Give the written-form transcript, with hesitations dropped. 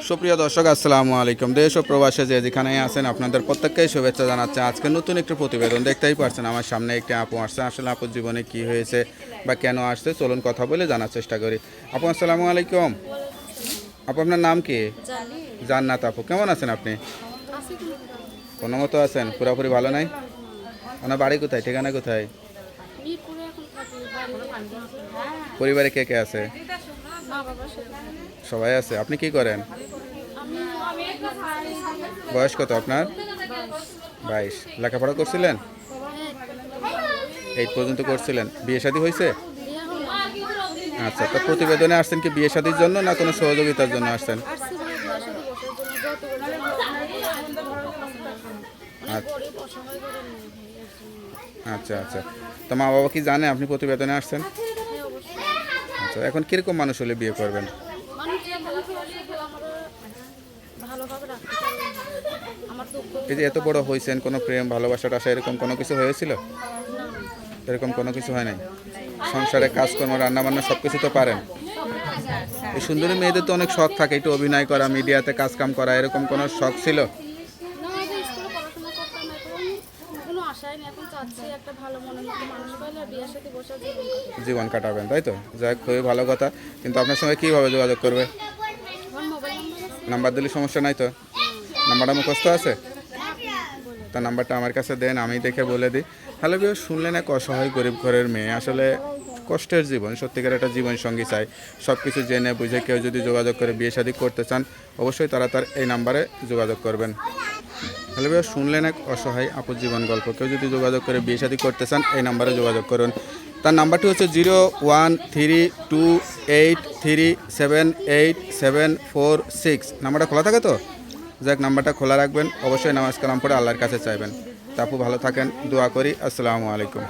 সুপ্রিয় দর্শক আসসালামু আলাইকুম। দেশ ও প্রবাসে যে যেখানেই আছেন আপনাদের প্রত্যেককেই শুভেচ্ছা জানাচ্ছে। আজকে নতুন একটি প্রতিবেদন দেখতেই পারছেন আমার সামনে একটি আপু আসছে। আসলে আপুর জীবনে কি হয়েছে বা কেন আসছে চলুন কথা বলে জানার চেষ্টা করি। আপু আসসালামু আলাইকুম। আপু আপনার নাম কি? জান্নাত। আপু কেমন আছেন আপনি? কোনো মতো আছেন? পুরোপুরি ভালো নাই? ওনার বাড়ি কোথায়, ঠিকানা কোথায়? পরিবারে কে কে আছে? সবাই আছে। আপনি কি করেন? বয়স কত আপনার? 22। লেখাপড়া করছিলেন? 8 পর্যন্ত করছিলেন। বিয়ে শাদী হয়েছে? আচ্ছা, তো প্রতিবেদনে আসছেন কি বিয়ে শাদীর জন্য না কোনো সহযোগিতার জন্য আসছেন? আচ্ছা আচ্ছা, তো মা বাবা কি জানে আপনি প্রতিবেদনে আসছেন? আচ্ছা, এখন কীরকম মানুষ হলে বিয়ে করবেন? এই যে এত বড় হয়েছেন, কোনো প্রেম ভালোবাসার আশা এরকম কোনো কিছু হয়েছিল? এরকম কোনো কিছু হয় নাই? সংসারে কাজকর্ম রান্নাবান্না সব কিছু তো পারেন? এই সুন্দরী মেয়েদের তো অনেক শখ থাকে, একটু অভিনয় করা, মিডিয়াতে কাজকাম করা, এরকম কোনো শখ ছিল? জীবন কাটাবেন তাই তো? যাই খুবই ভালো কথা। কিন্তু আপনার সঙ্গে কীভাবে যোগাযোগ করবে? নাম্বার দিলে সমস্যা নাই তো? নাম্বারটা মুখস্থ আছে? তা নাম্বারটা আমার কাছে দেন, আমি দেখে বলে দিই। হ্যালো ভিউয়ার, শুনলেন এক অসহায় গরিব ঘরের মেয়ে, আসলে কষ্টের জীবন, সত্যিকার একটা জীবন সঙ্গী চাই। সব কিছু জেনে বুঝে কেউ যদি যোগাযোগ করে বিয়ে শাদী করতে চান অবশ্যই তারা তার এই নাম্বারে যোগাযোগ করবেন। হ্যালো ভিউয়ার, শুনলেন এক অসহায় আপুর জীবন গল্প। কেউ যদি যোগাযোগ করে বিয়ে শাদী করতে চান এই নাম্বারে যোগাযোগ করুন। তার নাম্বারটি হচ্ছে 0132878746। নাম্বারটা খোলা থাকে তো? যাক, নাম্বারটা খোলা রাখবেন। অবশ্যই নামাজ কালাম পড়ে আল্লাহর কাছে চাইবেন। তা আপু ভালো থাকেন, দোয়া করি। আসসালামু আলাইকুম।